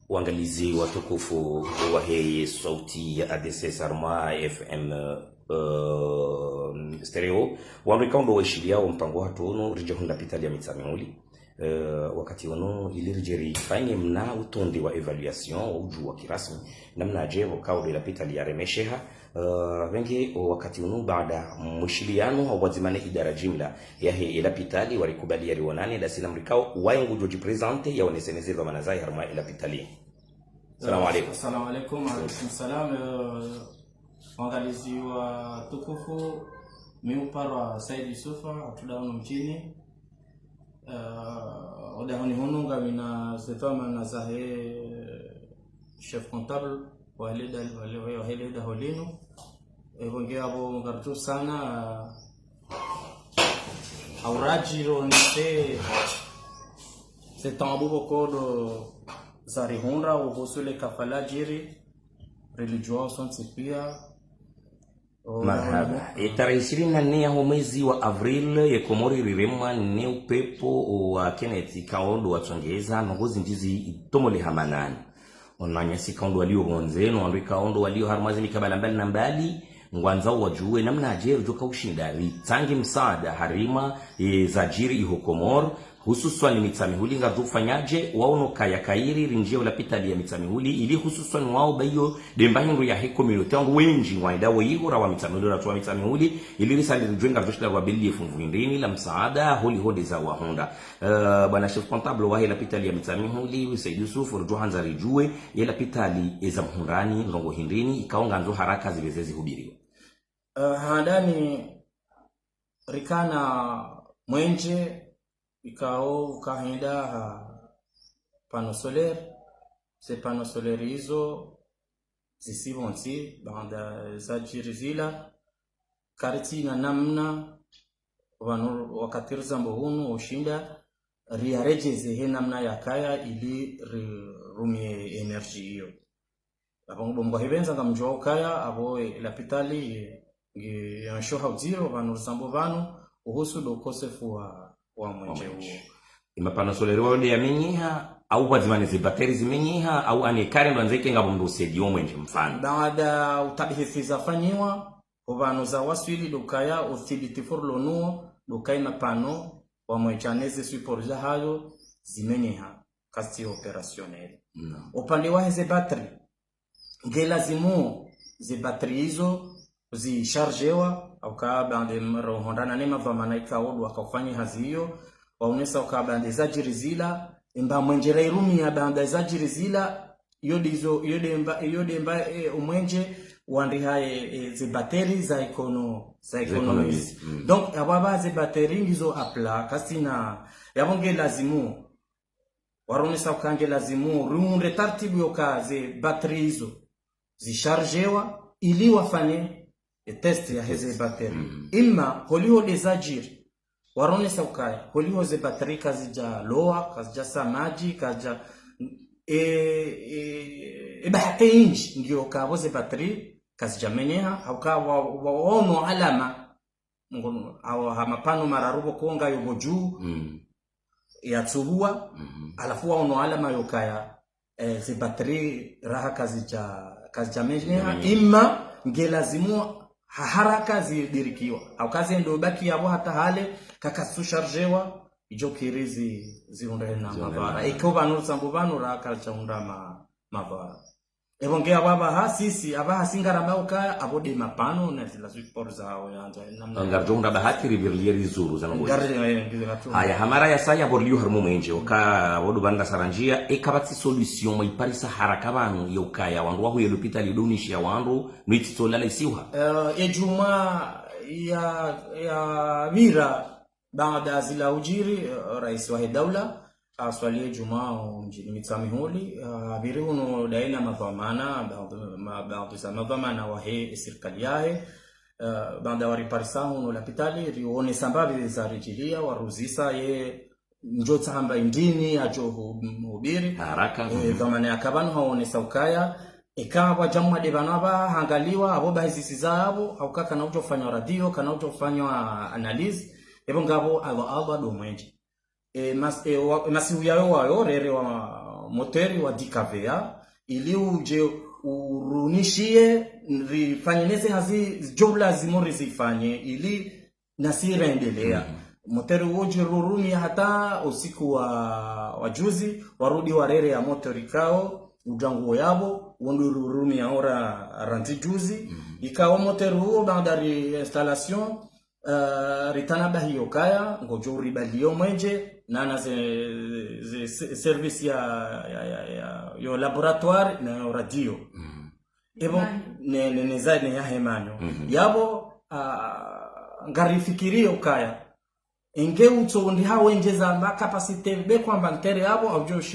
Uangalizi watukufu wa hii sauti ya ADC Sarma FM stereo wanrikaundo waishilia wa mpango hatu unu rijahunda pitali ya mitsamihuli wakati unu ilirijeri fanye mna utondi wa evaluation wa uju wa kirasmi namna ajevo kaudo ila pitali ya remesheha wengi wakati unu baada mwishiliano au wazimane idara jimla ya hii ila pitali warikubali ya riwanani da sila mrikao waingu joji prezante ya wanesenezeva manazai harma ila pitali. Assalamu alaikum. Assalamu alaikum. Alaikum salam. Wangalizi wa tukufu miuparwa Said Yusufa atudaunu mchini odahoni hununga mina zetama na zahe chef comptable wa helida holinu ebonge abo ngartu sana aurajiro nite setambu bokodo zari honra uhusule kafala jiri religio pia marhaba. Tarehe 24 ya mwezi wa Avril ya Komori riremwa ni upepo wa Kenneth Kaondo watongeza ngozi ndizi tomole hamanani onanyasi Kaondo walio gonzeno andri Kaondo walio harmazi mikabala mbali na mbali ngwanzao wajue namna ajeru joka ushinda ritangi msaada harima za jiri iho Komoro hususan ni mitsamihuli nga dufanyaje waono kaya kairi rinjia ulapitali ya mitsamihuli ili hususan wao bayo dembahingu ya heko milotangu wenji waida waihura wa mitsamihuli na tuwa mitsamihuli ili risali rinjuenga vishla wabili funvuindini la msaada holi hodi za wahonda. Bwana chef comptable wahe lapitali ya mitsamihuli Said Yusuf rujuhanza rijue ya lapitali eza mhundani rongo hindini ikaonga nzo haraka zilezezi hubiriwa. Handani rikana mwenje ikao kahenda pano solaire se pano solaire hizo zisibonsi banda za jirizila kariti na namna wanu wakatiriza mbohunu ushinda riarejeze he namna ya kaya ili rumie energy hiyo abongo mbwa hebenza ngamjwa kaya abo lapitali ngi anshoha uziro wanu zambo vanu uhusu dokosefu wa mwenje huo. Imapano solero wale ya menyiha au wazimane zibateri zimenyiha au anekare ndo anzeke ngabo mndo sedio mwenje mfano. Baada utabihithi zafanyiwa ubano za waswili dukaya uthibiti forlonuo dukai mapano wa mwenjaneze suiporja hayo zimenyiha kasi operationel. Upande wa hizi bateri ngelazimu zi bateri hizo zisharjewa au kabande rohondana nema vamana ikaodu wakafanya hazi hiyo waunesa ukabande za jirizila imba mwenjera irumi ya banda za jirizila yodemba umwenje wandi hae ze bateri za economies. Donc ababa ze bateri ngizo apla kasina yabonge lazimu waronesa ukange lazimu runde tartibu yoka ze bateri hizo zisharjewa ili wafanye test ya hizi bateri. Ima holiho lezajiri waronesa ukaya holiho ze bateri kazija loa kazija samaji kazija bahate inji ndio kabo ze bateri kazija menyeha au kawa waono alama ngono au hamapano mararubo konga yoboju ya tsubua alafu waono alama yokaya ze bateri raha kazija menyeha ima ngelazimu haraka zidirikiwa au kazi ndo baki yabo hata hale kakasusharjewa ijo kirizi zirunde na mavara ikoba no sambubano ra kalcha undama mavara ebongea baba sisi aba singara mauka abode mapano na zila support zao yanja namna ngarjonda bahati rivirlieri zuru zanongo haya hamara ya saya borliu harmo menje oka wodu banda saranjia ekabati solution maiparisa haraka banu yokaya wandu wa huyo hospitali donishi ya wandu nititola lesiwa ejuma ya mira baada zila ujiri rais wa daula aswali juma mjini mitsamihuli abiri huno daina mavamana baadhi za mavamana wa hii serikali yae baada wariparisa huno lapitali rione sambabi za rijilia waruzisa ye njota hamba indini ajo hubiri haraka dhamana ya kabano haone saukaya ikawa jamwa de banaba hangaliwa abo bahisi zabo au kaka na utofanya radio kana utofanya analyze ebo ngabo aba do mwenje masiu yawe wayo rere moteri wa DKVA ili uje urunishie rifanyeleze hazi jumla zimori zifanye ili nasira endelea. Moteri uje ruruni hata usiku wa juzi warudi warere ya motori kao ujangu yabo wondu ruruni ya ora ranti juzi ikawa moteri huo bandari installation ritana bahiyo kaya ngojo ribalio mwenje nana ze service ya laboratoire na radio ebo ne zaidi ya hemanyo yabo ngarifikirio kaya enge uto ndi hawenjeza ba capacité be kwamba ntere yabo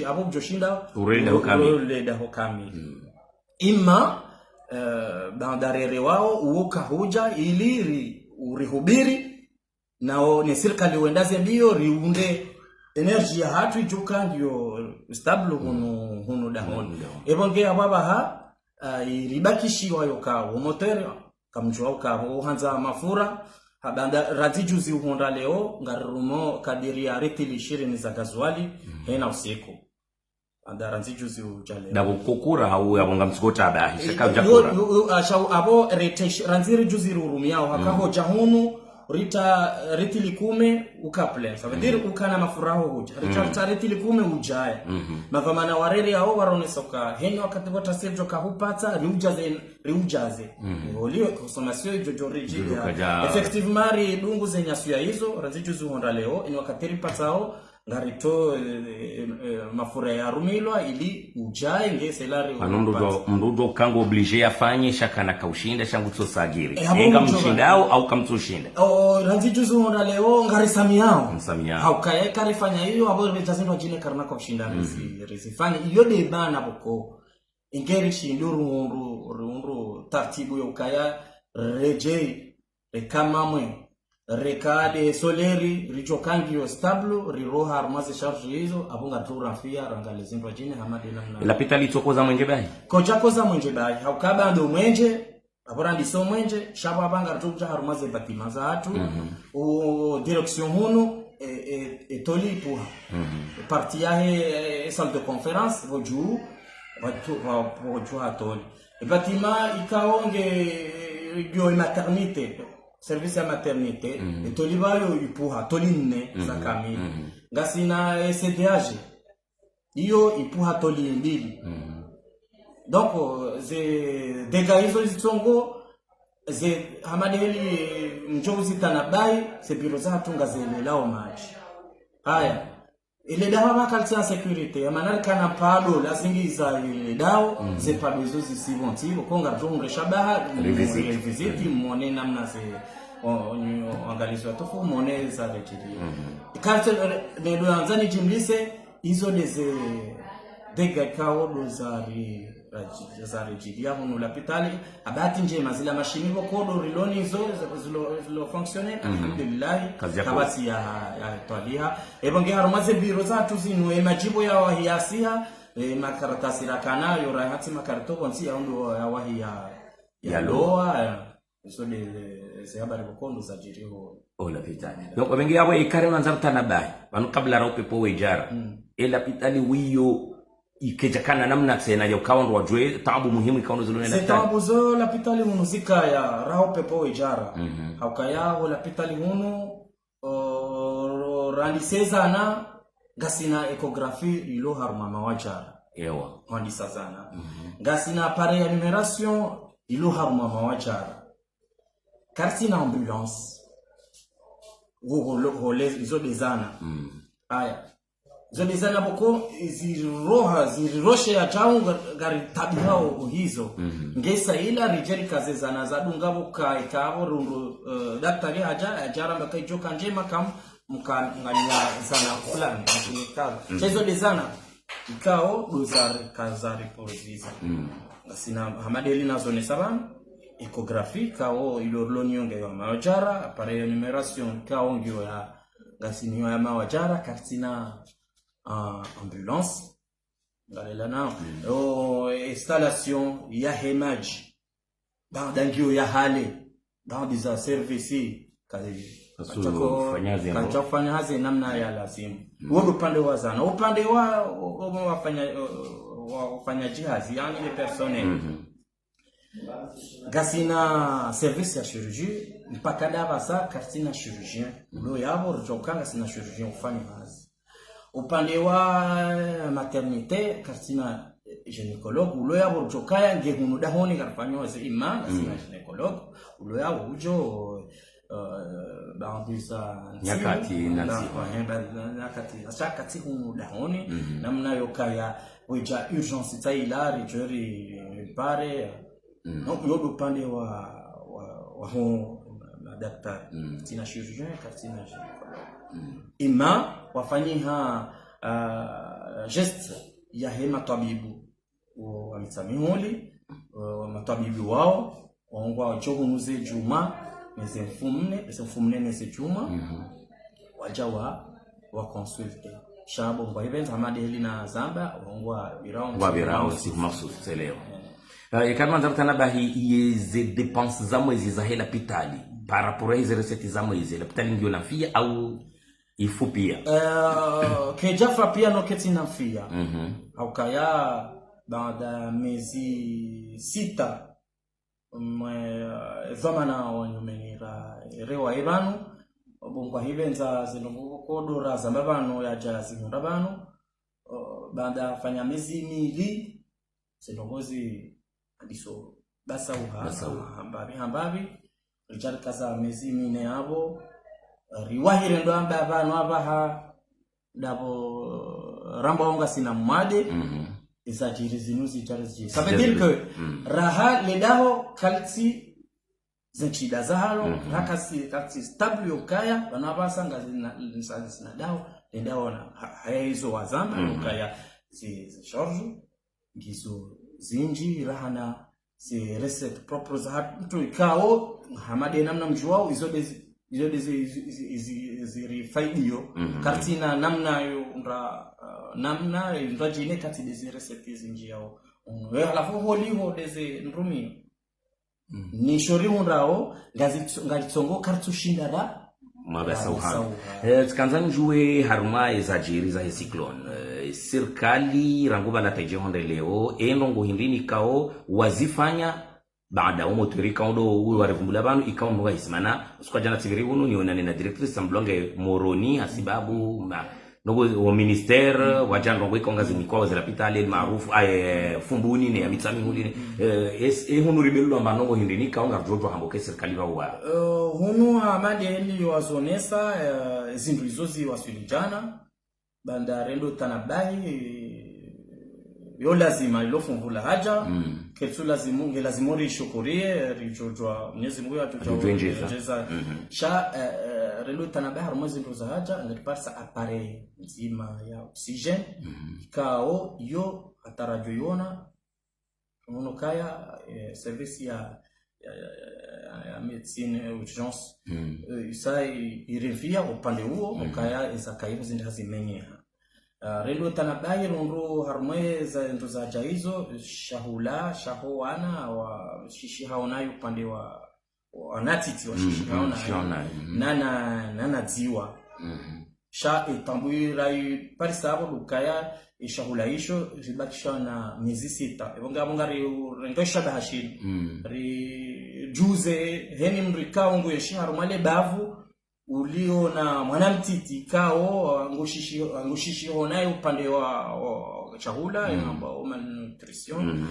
abo joshinda urenda hokami ima bandarere wao uoka hoja ili urihubiri nao ni serikali uendaze bio riunde energy ya hatu ijuka ndio stable hunu dahon ebonge ababa ha iribakishiwa yoka motori kamjwa ka hanza mafura habanda ratijuzi uhonda leo ngarumo kadiri ya retili 20 za gazwali hena usiku anda ratijuzi ujale da kokura au yabonga msikota abahi shaka jakura abo retish ranziri juzi rurumiao hakaho jahunu rita retili 10 ukaple sabadiri ukana mafuraho hoja rita retili 10 ujaya mavamana warere hao warone soka henyo wakati wata sejo kahupata riujaze olio consommation jojoriji effective mari dungu zenyasuya hizo ranzijuzi honda leo ni wakati ripatao ngarito mafura ya rumilwa ili ujaye ngeselari mrudo kango oblige afanye shaka na kaushinda shangu tsosagiri enga mshindao au kamtushinda ranzijuzi honda leo ngarisamiao au kaya karifanya hiyo abo betazendo jine karna kwa kushinda risifanye iyo de bana boko ingeri shinduru tartibu yo kaya reje rekamamwe rekade soleri richokangi stable riroha armaze charge hizo abunga turafia rangale zindwa jine hamadi namna lapita litokoza mwenje bai koja koza mwenje bai haukaba ndo mwenje abora ndiso mwenje shaba banga tuja armaze batima za hatu o direction hunu etoli puha parti yahe salle de conférence voju voju atoli batima ikaonge yo maternité service ya maternité etolibayo ipuha tolinne za kamili ngasina SDH iyo ipuha toli mbili donc ze degaizo zitsongo ze hamadeli njozi tanabai se biro za tunga zele lao maji haya ile dawa bakalti ya security amanal kana pado la singiza ile dawa ze pado zo zisivontivo konga jongre shabaha revisiti muone namna se angalizwa tofu muone za retili karte ne do anzani jimlise hizo deze dega kao dozari jidia hunu lapitali abati njema zila mashini kodo riloni zilo fonctionner alhamdulillah kabati ya twalia ebonge harumaze biro za tuzinu majibu ya wahiasia makaratasi rakana yora hati makarto bonsi ya ndo ya wahia ya loa so de habari kondo za jirio lapitali donc ebonge abo ikare manzarta na bai banu kabla rope po wejara lapitali wiyo ikejakana namna tena ya kaundu wajwe tabu muhimu ikaundu zulone na tabu zo la pitali munuzika ya rao pepo ijara haukaya la pitali hunu randiseza na gasina ecography ilo haruma mawajara ewa randisazana gasina appareil ya numération ilo haruma mawajara kartina ambulance hole izo dezana aya zolizana boko ziroshe ya changu gari tabihao hizo ngesa ila rijeri kaze zana zadunga buka ikabo rundu daktari ajara mbakaijoka njema kam mkangania zana fulani mkinikalo chezo dezana ikao dozari kazari poliziza sina hamadeli nazo ne saban ecography kao ilorlonionge ya mawajara appareil numération kao ngio ya gasini ya mawajara kartina ambulance ngalela installation ya hemage dans dangio ya hale dans des services kufanya hazi namna ya lazima. Huo upande wa zana, upande wa wafanya jihazi, yani le personnel. Gasina service ya chirurgie mpaka dava sa kasina chirurgien lo yabo rujokanga sina chirurgien ufanya hazi. Upande wa maternité kasina gynécologue ulo yabo rujokaya ngehunu dahoni karfanywa zi ima kasina gynécologue ulo yabo ujo baadisa nyakati nyakati hunu dahoni namna yokaya weja urgence tailari jori pare yodo pande wa madaktari tina chirurgien katina gynécologue ima wafanyiha geste ya hema tabibu wa mitsamiholi wa matabibu wao waongwa chogo muze juma meze mfumne meze juma waja wa consulte shabo ngwa event hamade helina zamba waongwa birao si mahsus leo. Kama nzartana bahi yeze dépenses za mwezi za hela pitali par rapport à hizo recettes za mwezi la pitali ndio nafia au ifu pia kejafa pia no keti nafia au kaya baada miezi 6 zamana wanyumenira rewa ibanu bongwa hibenza zinongo kodora zambabano ya jazi ndabano baada fanya miezi mili zinongozi adiso basa hambabi Richard kaza miezi mine yabo riwahire ndo amba abantu abaha dabo ramba onga sina mwade izajiri zinuzi jarzi ça veut dire que raha ledaho kalti zinchida zahalo kalti stable yokaya banabasanga zina daho ledaho na haizo wazamba yokaya zi charge gizo zinji rahana zi recette propre za mtu ikao hamade namna mjuao izo zirifaidio kartina namna yo namna ndajine kati dezi recette zinji yao alafu holiho dezi ndrumi ni shori unrao ngazitsongo kartushinda da mabasa uha tkanza njue haruma ezajiri za cyclone serikali ranguba la tajehonde leo enongo hindini kao wazifanya baada umotorika ndo uwe warevumbula banu ikawa mwa hisimana usukwa jana tiviri hunu nionane na directrice samblonge moroni hasibabu nogo wa ministère wajanga ikonga zinikwa wazira pitali maarufu fumbuni ne amitsami huli hunu ribelu ambanongo hindini kaonga jojo hamboke serikali wa hunu hamade eli wazonesa zindu izozi wasulijana banda rendo tanabahi yo lazima ilofungula haja ketsu lazima rishukurie rijojwa Mwenyezi Mungu atujaza sha relo tanabahar mwezi ndo za haja ngipasa appareil nzima ya oxygene kao yo atarajoyona uno kaya service ya medicine urgence isa irevia upande huo ukaya izakaivu zindazimenyeha relo tanabahi rundu harmweza ndo za jaizo shahoana wa shishi haonayo upande wa anatiti wa shishi haona nana ziwa sha itambuira parisabo lukaya ishahula isho ribakisha na miezi 6 ebonga rengosha bahashini ri juze heni mrikao ngo yesharu male bavu ulio na mwanamtiti kao ngushishi honayo upande wa chakula ambao malnutrition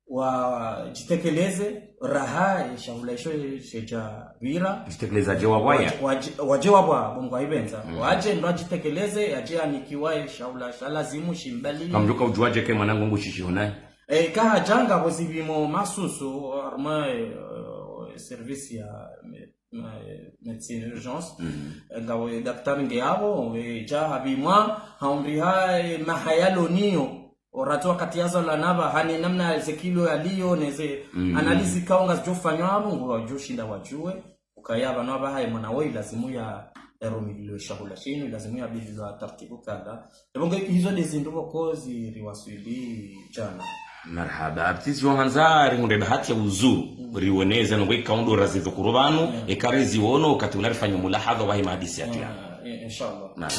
wa jitekeleze raha shahula isho sheja vira jitekeleza jewabaya wajewabwa bongo ibenza waje ndo jitekeleze aje anikiwa shahula lazimu shimbali kamjuka ujuaje ke mwanangu ngushishi honayo kaha janga bozibimo masusu arma service ya médecine urgence ngawe daktari ngeabo ja habimwa haumriha mahayalonio orato katiaza la naba hani namna zekilo yaliyo neze analizi kaonga zofanywa abo ngo joshinda wajue ukayaba naba haye mwana wewe lazimu ya eromilio shahula chini lazimu ya bilwa taratibu kada ebonge hizo dezinduko kozi riwasili jana marhaba abtizi wanzari hunde bahati ya uzuru riwoneza no kaundo razizo kurubanu ekarezi wono kati unarifanya mulahadha wa hadisi ya inshallah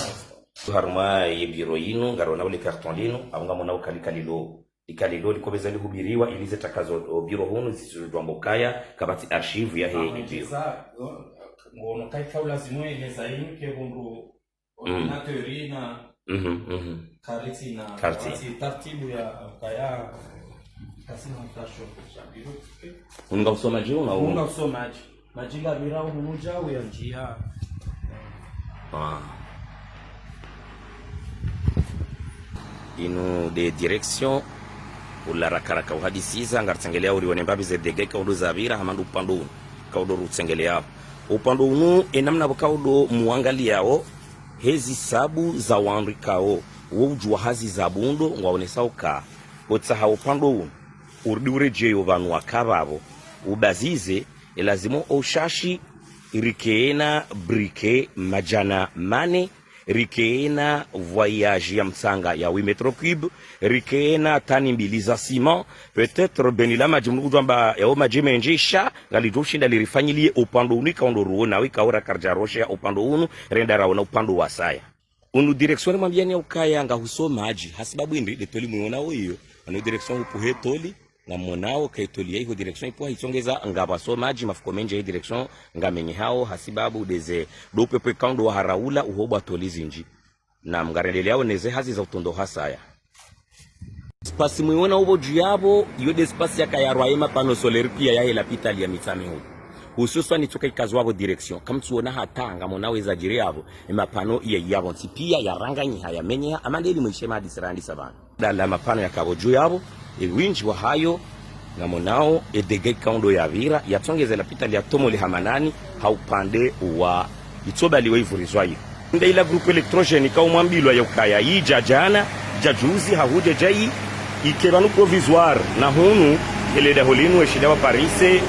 harma yebiro yino ngarona ule carton lino abanga mona ikalilo likobeza lihubiriwa ilize takazo biro hono zisizojwambokaya kabati archive ya he biro ngono kai kaula zimwe zaini ke bundu ordinateur na kariti na taratibu ya kaya kasina mtasho biro unga usomaji unga usomaji majinga birao munuja ya njia ino de direction ula rakaraka uhadisiza ngartsengelea uri wonembabi zedege kaudo zabira hamandu upando kaudo rutsengelea upando unu enamna bakaudo muangaliao hezi sabu za wandikao wujwa hazi zabundo ngwaonesao ka botsaha upando unu urdiurejeyo vanu wakababo ubazize elazimo oshashi rikeena brike majana mane rikeena voyage ya mtsanga ya 8 metro cube rikeena tani mbili za ciment peut-être benila majumnu jamba ya majimenjisha galidoshinda lirifanyilie upando unika ondo ruona wika ora karja rosha ya upando unu renda raona upando wasaya unu direction mwambiani ukaya nga husomaji hasibabu indi letoli muona oyo anu direction upuhe toli na monao kaitolia hiyo direction ipo hichongeza ngabasomaji mafuko menje hii direction ngamenye hao hasibabu deze dopepe kaundo wa haraula uhoba tolizinji na mgarendelea neze hazi za utondo hasaya spasi muona ubo juyabo yode spasi ya kayarwaema pano soler pia ya hela pitali ya mitami huko hususan nitoka ikazwabo direction kamtuona hatanga monaweza jiriabo mapano iya yabo tipia ya ranganyi haya menye amandeli mwishema hadi sarandi sabana dala mapano ya kabo juyabo winji wa hayo na monao edege kaundo ya vira yatongeze la pitali ya tomole hamanani haupande wa itoba liwe ivurizwayo nda ila groupe electrogene ka umwambilwa yokaya yija jana jajuzi hahuje jai ikebanu provisoire na hunu eleda holinu eshida wa parise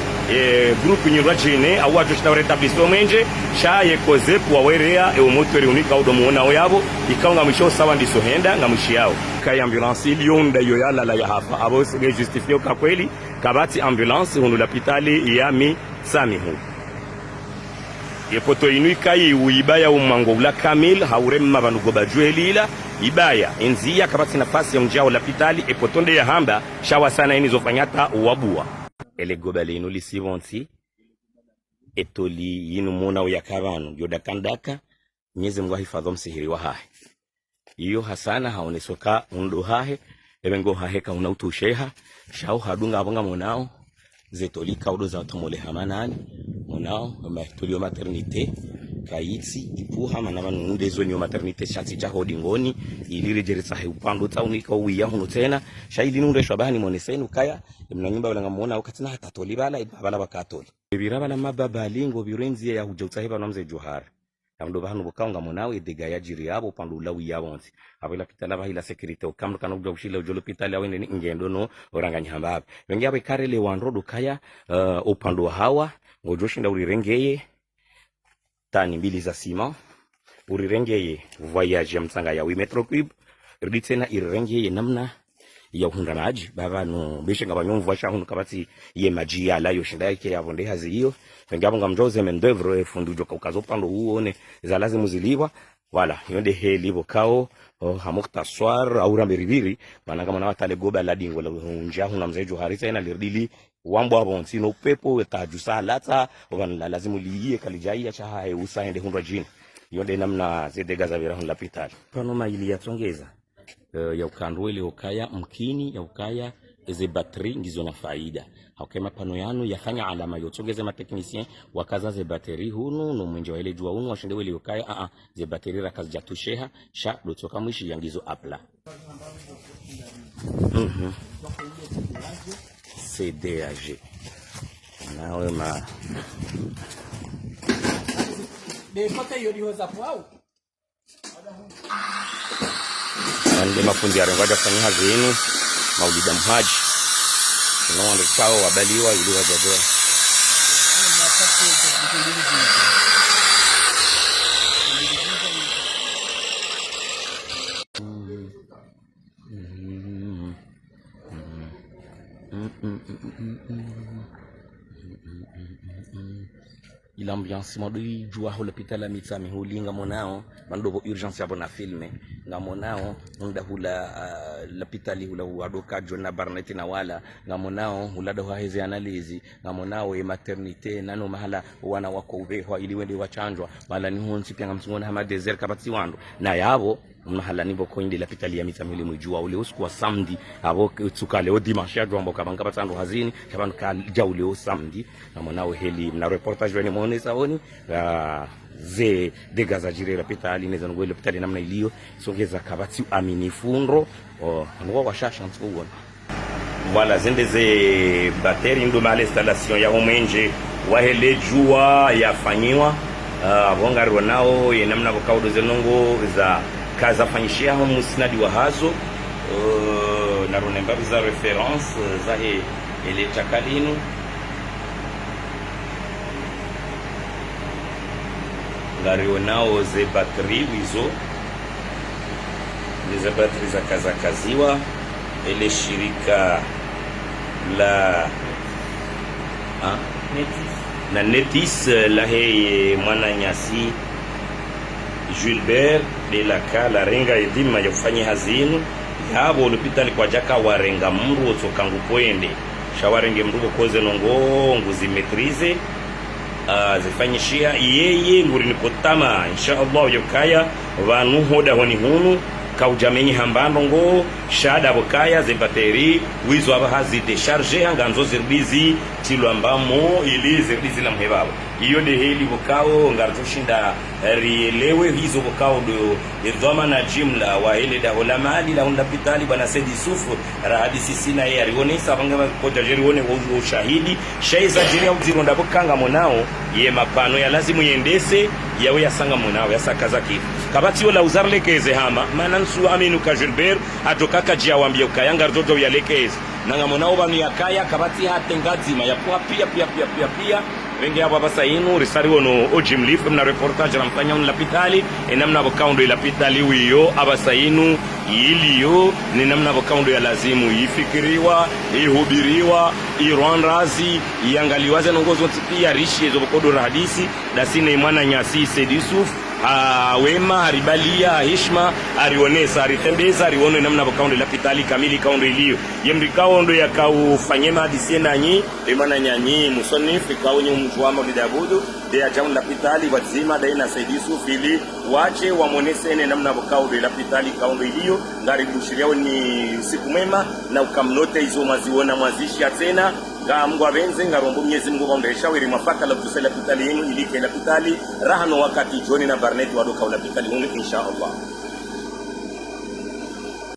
groupe nyirwa jene awajo shida rétablissement menje shaye kozepu wawerea motori unika udo muona oyabo ikaunga mwisho sawa ndiso henda ngamushi yao kai ambulance ilionda yo yala la ya hapa abo se justifio ka kweli kabati ambulance hunu la pitali ya mi samihu yepoto inu kai uibaya umango ula kamil hauremma banugo bajuelila ibaya enzia kabati nafasi ya mjao la pitali epotonde ya hamba shawa sana inizofanyata uwabua ele gobale inu lisivonti etoli yinu mona uyakabanu yodakandaka nyeze mwa hifadho msihiri wa hahe iyo hasana haonesoka undo hahe ebengo hahe ka unautusheha shao hadunga abanga monao zetolika udo za tomole hamanani monao matolio maternité kaitsi ipuha manaba nundezo nyo maternité shanti cha hodingoni ilire jeritsa he upando taunika uya hunu tena shaili nunde shwabani monesenu kaya mnanyumba balanga mona ukatina hatatoli bala ibala bakatoli birabala mababa lingo birenzi ya hujautsahiba namze johara amdo bahanu bokaunga monawe dega ya jiri yabo pandu lawi yabonzi abela pitala bahila security okamdo kana uja ushila ujolo pitala wene ni ngendo no oranganya hambabe wengi abe karele wanrodo kaya opando hawa ngojoshinda urirengeye tani mbili za ciment urirengeye voyage ya mtsanga ya 8 metro cube riditena irirengeye namna ya hundanaji baba no bishinga banyumvu washa hunu kabati ye maji ya la yoshinda yake yabonde hazi hiyo ngabo ngamjoze mendevro fundujo kaukazo pando uone za lazimu ziliwa wala yonde he libo kao hamukta swar au rambiribiri mananga mwana watale goba la dingo la unja huna mzejo harisa ina lirdili wambo abonsi no pepo tajusa lata wana lazimu liye kalijai ya chaha usaende hundwa jini yonde namna zedega za vira la pitali pano maili ya tongeza ya ukandwele ukaya mkini ya ukaya eze battery ngizo na faida hakema pano yanu yafanya alama yotogeze ma technicien wakaza ze battery hunu no mwenje wa ile jua hunu washinde wele ukaya ze battery rakazi jatusheha sha dotoka mwishi yangizo apla CDAG nawe ma de pata yodi hoza kwao ande mafundi ya rengaja kufanya hazi yenu maulida mhaji unaona kao wabaliwa ili wajadua l'ambiance modi jua ho l'hôpital la mitsami ho linga monao mandobo urgence ya bona filme nga monao nda hula l'hôpital hula wadoka jona barneti na wala nga monao hula do haizi analizi nga monao e maternité nano mahala wana wako ubeho ili wende wachanjwa mala ni honsi pia ngamsungona hama desert kabati wando na yabo mnahala nibo koinde l'hôpital ya mitsami le mujua ule usiku samedi abo tsukale o dimanche ya jombo kabanga batando hazini kaban ka jaule o samedi na monao heli na reportage wene mone saoni ze de gazajire l'hôpital neza ngo l'hôpital namna iliyo songeza kabati aminifundo ngo washasha ntsuona wala zende ze bateri ndo mala installation ya omenje wahele jua yafanyiwa bongarwa nao ye namna bokaudo zenongo za kaza fanyishia ho musnadi wa hazo na ronemba za reference za he ele chakalino ngariwa nao ze battery wizo ze battery za kaziwa ele shirika la na Netis la he mwana nyasi Gilbert de la Kala renga edima ya kufanya hazinu yabo hospitali kwa jaka warenga mru otokangu poende shawarenge mru koze nongo nguzimetrize zifanyishia yeye nguri nikotama inshallah yokaya vanu hoda honi hunu kaujamenyi hambando ngo shada bokaya ze bateri wizo abahazi decharge hanganzo zirbizi tilo ambamo ili zirbizi la mhebabo iyo de heli bokao ngartushinda rielewe hizo bokao do idhama na jimla wa hele da ulamali la unda pitali bana Said Yusufu rahadisi sina yeye alionesa banga koja jerione ushahidi shaiza jiria uzironda bokanga monao ye mapano ya lazimu yendese yawe yasanga monao yasakaza kifu kabati wala uzarlekeze hama manansu aminu ka Gilbert atokaka jia wambia ukayanga rdodo yalekeze nanga monao banu yakaya kabati hatengazima ya pia wengi hapa basa inu risari wono ojimlif mna reportage ramfanya un lapitali enamna bokaundo ila pitali wiyo abasa inu iliyo ni namna bokaundo ya lazimu ifikiriwa ihubiriwa irwanrazi iangaliwaze nongozo tipia rishi ezo bokodo hadisi dasine mwana nyasi Said Yusuf wema haribalia heshima arionesa aritembeza arione namna bokaundo la pitali kamili kaundo iliyo yemrikao ndo yakaufanyema hadisi nanyi emana nyanyi musonifu kaonye mjwama lidabudu de ajamu la pitali wazima daina Said Yusuf ili wache wamonese namna bokaundo la pitali kaundo iliyo ngari bushiria ni usiku mwema na ukamnote hizo maziona mwazishi tena ga Mungu abenze ngarombo Mwenyezi Mungu kaondesha wiri mafaka la kusela pitali yenu ilike la pitali rahano wakati joni na barneti wadoka la pitali insha Allah.